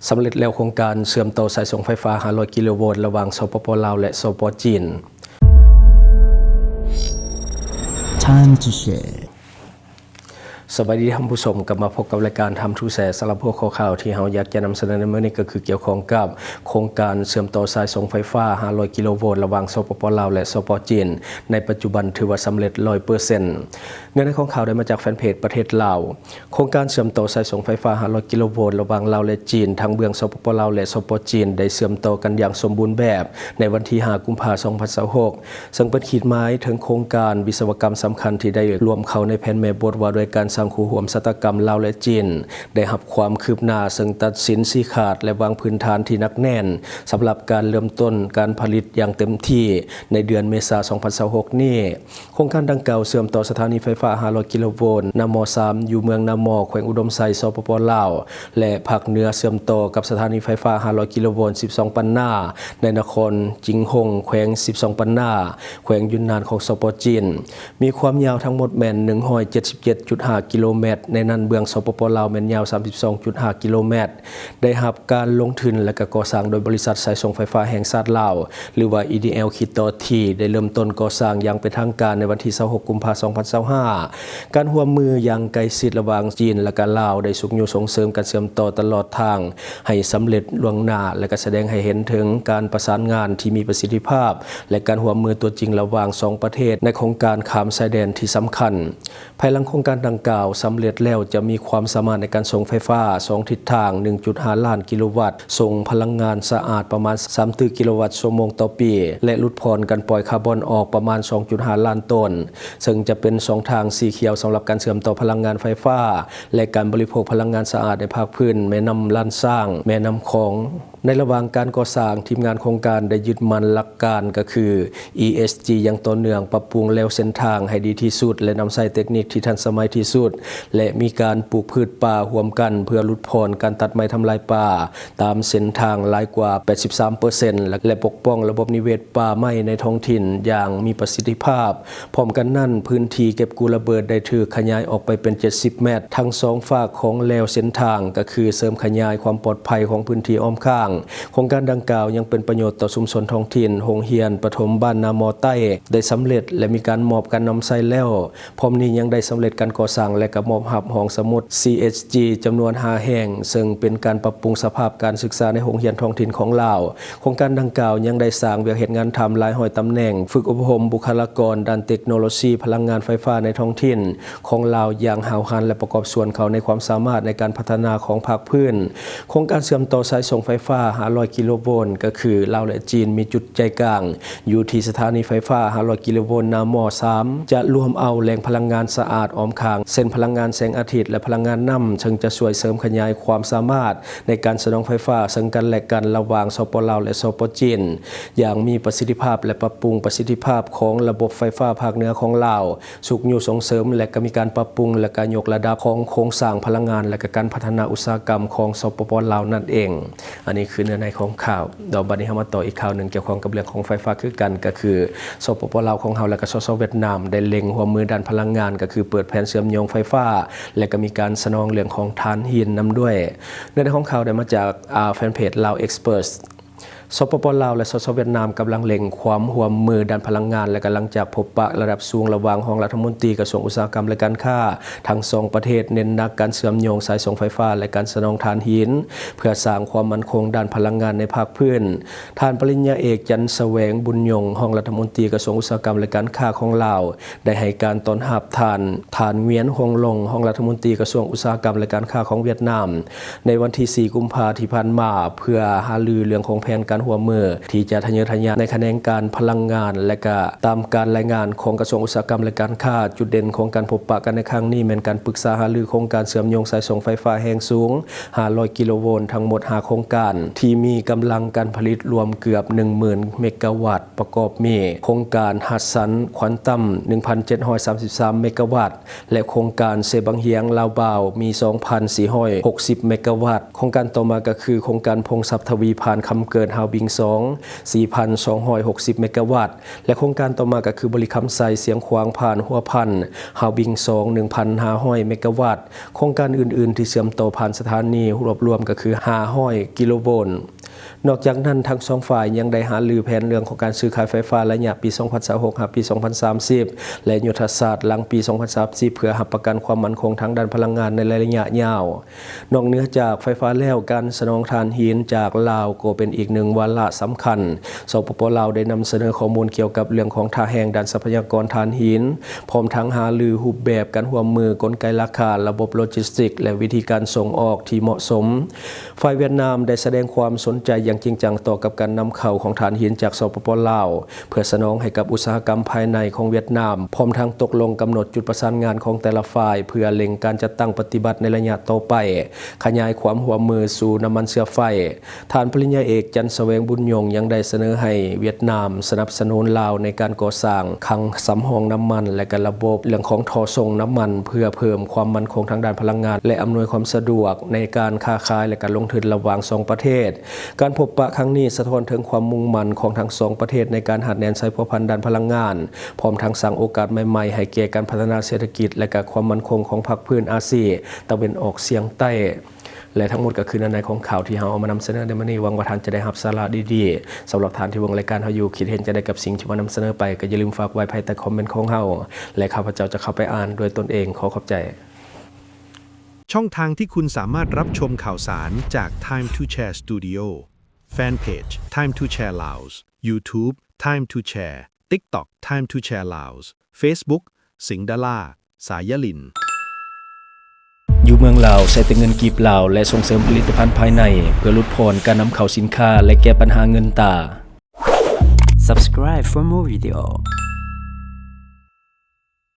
สำเร็จแล้วโครงการเชื่อมต่อสายส่งไฟฟ้า500กิโลโวลต์ระหว่างสปป.ลาวและสปป.จีน Time to shareสวัสดีท่านผู้ชมกลับมาพบกับรายการทำทูแสสำหรับพวกข่าวที่เราอยากจะนำเสนอในมื้อนี้ก็คือเกี่ยวข้องกับโครงการเชื่อมต่อสายส่งไฟฟ้า500กิโลโวลต์ระหว่างสปป.ลาวและสปป.จีนในปัจจุบันถือว่าสำเร็จ 100% เนื้อในของข่าวได้มาจากแฟนเพจประเทศลาวโครงการเชื่อมต่อสายส่งไฟฟ้า500กิโลโวลต์ระหว่างลาวและจีนทางเบื้องสปป.ลาวและสปป.จีนได้เชื่อมต่อกันอย่างสมบูรณ์แบบในวันที่5กุมภาพันธ์2026ซึ่งเป็นขีดหมายถึงโครงการวิศวกรรมสำคัญที่ได้รวมเข้าในแผนแม่บทว่าด้วยการสร้างคู่ร่วมชะตากรรมลาวและจีนได้รับความคืบหน้าซึ่งตัดสินชี้ขาดและวางพื้นฐานที่หนักแน่นสำหรับการเริ่มต้นการผลิตอย่างเต็มที่ในเดือนเมษายน2026นี้โครงการดังกล่าวเชื่อมต่อสถานีไฟฟ้า500กิโลโวลต์นม3อยู่เมืองนมแขวงอุดมไซสปป.ลาวและภาคเหนือเชื่อมต่อกับสถานีไฟฟ้า500กิโลโวลต์12ปันนาในนครจิงหงแขวง12ปันนาแขวงยุนนานของสปป.จีนมีความยาวทั้งหมดแม่น 177.5 กิโลเมตรในนั้นเบื้องสปป.ลาวแม่นยาว 32.5 กิโลเมตรได้รับการลงทุนและก่อสร้างโดยบริษัทสายส่งไฟฟ้าแห่งชาติลาวหรือว่า EDL คิดต่อที่ได้เริ่มต้นก่อสร้างอย่างเป็นทางการในวันที่26กุมภาพันธ์2025การร่วมมืออย่างใกล้ชิดระหว่างจีนและก็ลาวได้สุขอยู่ส่งเสริมการเชื่อมต่อตลอดทางให้สำเร็จล่วงหน้าและก็แสดงให้เห็นถึงการประสานงานที่มีประสิทธิภาพและการร่วมมือตัวจริงระหว่าง2ประเทศในโครงการข้ามชายแดนที่สำคัญภายหลังโครงการดังกล่าวสำเร็จแล้วจะมีความสามารถในการส่งไฟฟ้า2ทิศทาง 1.5 ล้านกิโลวัตต์ส่งพลังงานสะอาดประมาณ30กิโลวัตต์ชั่วโมงต่อปีและลดผ่อนการปล่อยคาร์บอนออกประมาณ 2.5 ล้านตันซึ่งจะเป็น2ทางสีเขียวสำหรับการเชื่อมต่อพลังงานไฟฟ้าและการบริโภคพลังงานสะอาดในภาคพื้นแม่น้ำล้านสร้างแม่น้ำของในระหว่างการก่อสร้างทีมงานโครงการได้ยึดมั่นหลักการก็คือ ESG อย่างต่อเนื่องปรับปรุงแล้วเส้นทางให้ดีที่สุดและนำใช้เทคนิคที่ทันสมัยที่สุดและมีการปลูกพืชป่าร่วมกันเพื่อลดผ่อนการตัดไม้ทำลายป่าตามเส้นทางหลายกว่า 83% และปกป้องระบบนิเวศป่าไม้ในท้องถิ่นอย่างมีประสิทธิภาพพร้อมกันนั้นพื้นที่เก็บกู้ระเบิดได้ถูกขยายออกไปเป็น70เมตรทั้ง2ฝากของแนวเส้นทางก็คือเสริมขยายความปลอดภัยของพื้นที่อ้อมข้างโครงการดังกล่าวยังเป็นประโยชน์ต่อชุมชนท้องถิ่นโรงเรียนประถมบ้านนามอใต้ได้สำเร็จและมีการมอบการนำใช้แล้วพร้อมนี้ยังได้สำเร็จการก่อสร้างและก็มอบหับห้องสมุด CHG จำนวน5แห่งซึ่งเป็นการปรับปรุงสภาพการศึกษาในโรงเรียนท้องถิ่นของลาวโครงการดังกล่าวยังได้สร้างเวียกเหตุงานทำหลายร้อยตำแหน่งฝึกอบรมบุคลากรด้านเทคโนโลยีพลังงานไฟฟ้าในท้องถิ่นของลาวอย่างหาวหันและประกอบส่วนเขาในความสามารถในการพัฒนาของภาคพื้นโครงการเชื่อมต่อสายส่งไฟฟ้า500กิโลโวลต์ก็คือลาวและจีนมีจุดใจกลางอยู่ที่สถานีไฟฟ้า500กิโลโวลต์นม3จะรวมเอาแหล่งพลังงานสะอาดอ้อมข้างเส้นพลังงานแสงอาทิตย์และพลังงานน้ำซึ่งจะช่วยเสริมขยายความสามารถในการสนองไฟฟ้าซึ่งกันและกันระหว่างสปป.ลาวและสปป.จีนอย่างมีประสิทธิภาพและปรับปรุงประสิทธิภาพของระบบไฟฟ้าภาคเหนือของลาวสุขอยู่ส่งเสริมและก็มีการปรับปรุงและการยกระดับของโครงสร้างพลังงานและก็การพัฒนาอุตสาหกรรมของสปป.ลาวนั่นเองอันนี้คือเนื้อในของข่าวเดี๋ยวบัดนี้เรามาต่ออีกข่าวหนึ่งเกี่ยวข้องกับเรื่องของไฟฟ้าคือกันก็คือสปป.ลาวของเราและก็สปป.เวียดนามได้เล็งหัวมือด้านพลังงานก็คือเปิดแผนเชื่อมโยงไฟฟ้าและก็มีการสนองเรื่องของถ่านหินนำด้วยเนื้อในของข่าวได้มาจากแฟนเพจลาวเอ็กซ์เพรสสปป.ลาวและสปป.เวียดนามกำลังเล็งความร่วมมือด้านพลังงานและกำลังจากพบปะระดับสูงระหว่างห้องรัฐมนตรีกระทรวงอุตสาหกรรมและการค้าทั้ง2ประเทศเน้นหนักการเชื่อมโยงสายส่งไฟฟ้าและการสนองถ่านหินเพื่อสร้างความมั่นคงด้านพลังงานในภาคพื้นท่านปริญญาเอกจันทร์แสวงบุญยงห้องรัฐมนตรีกระทรวงอุตสาหกรรมและการค้าของลาวได้ให้การต้อนรับท่านเวียนฮงลงห้องรัฐมนตรีกระทรวงอุตสาหกรรมและการค้าของเวียดนามในวันที่4กุมภาพันธ์ที่ผ่านมาเพื่อหารือเรื่องของแผนการร่วมมือที่จะทะเยอทะยานในแขนงการพลังงานและก็ตามการรายงานของกระทรวงอุตสาหกรรมและการค้าจุดเด่นของการพบปะกันในครั้งนี้เป็นการปรึกษาหารือโครงการเชื่อมโยงสายส่งไฟฟ้าแรงสูง500กิโลโวลต์ทั้งหมด5โครงการที่มีกำลังการผลิตรวมเกือบ 10,000 เมกะวัตต์ประกอบมีโครงการฮัสซันควอนตัม 1,733 เมกะวัตต์และโครงการเซบังเฮียงลาวบาวมี 2,460 เมกะวัตต์โครงการต่อมาก็คือโครงการพงศัพท์ทวีพานคำเกิดฮาว บิง2 4,260 เมกะวัตต์และโครงการต่อมาก็คือบริคำไซเสียงขวางผ่านหัวพันฮาวบิง2 1,500 เมกะวัตต์โครงการอื่นๆที่เชื่อมต่อผ่านสถานีรวมก็คือ500 กิโลโวลต์นอกจากนั้นทั้งสองฝ่ายยังได้หารือแผนเรื่องของการซื้อขายไฟฟ้าระยะปี 2026 หาปี 2030 และยุทธศาสตร์หลังปี 2030 เพื่อรับประกันความมั่นคงทางด้านพลังงานในระยะยาวนอกเหนือจากไฟฟ้าแล้วการสนองถ่านหินจากลาวก็เป็นอีกหนึ่งวาระสำคัญสปป.ลาวได้นำเสนอข้อมูลเกี่ยวกับเรื่องของท่าแห่งด้านทรัพยากรถ่านหินพร้อมทั้งหารือรูปแบบการร่วมมือกลไกราคาระบบโลจิสติกส์และวิธีการส่งออกที่เหมาะสมฝ่ายเวียดนามได้แสดงความสนใจอย่างจริงจังต่อกับการนำเข้าของถ่านหินจากสปป.ลาวเพื่อสนองให้กับอุตสาหกรรมภายในของเวียดนามพร้อมทั้งตกลงกำหนดจุดประสานงานของแต่ละฝ่ายเพื่อเล็งการจัดตั้งปฏิบัติในระยะต่อไปขยายความร่วมมือสู่น้ำมันเชื้อไฟท่านปริญญาเอกจันทร์แสวงบุญยงยังได้เสนอให้เวียดนามสนับสนุนลาวในการก่อสร้างคลังสำรองน้ำมันและการระบบเรื่องของท่อส่งน้ำมันเพื่อเพิ่มความมั่นคงทางด้านพลังงานและอำนวยความสะดวกในการค้าขายและการลงทุนระหว่างสองประเทศการพบปะครั้งนี้สะท้อนถึงความมุ่งมั่นของทั้งสองประเทศในการหัดแนนใช้พัวพันธ์ด้านพลังงานพร้อมทั้งสร้างโอกาสใหม่ๆให้แก่การพัฒนาเศรษฐกิจและการความมั่นคงของภาคพื้นอาเซียนตะวันออกเฉียงใต้และทั้งหมดก็คือในของข่าวที่เราเอามานำเสนอในมื้อนี้หวังว่าท่านจะได้รับสาระดีๆสำหรับท่านที่วงรายการเฮาอยู่คิดเห็นจะได้กับสิ่งที่มานำเสนอไปก็อย่าลืมฝากไว้ภายใต้คอมเมนต์ของเฮาและข้าพเจ้าจะเข้าไปอ่านด้วยตนเองขอขอบใจช่องทางที่คุณสามารถรับชมข่าวสารจาก Time to Share Studio Fanpage Time to Share Laos YouTube Time to Share TikTok Time to Share Laos Facebook สิงห์ดาราสายลินอยู่เมืองลาวใช้แต่เงินกีบลาวและส่งเสริมผลิตภัณฑ์ภายในเพื่อลดพรการนำเข้าสินค้าและแก้ปัญหาเงินตา Subscribe for more video.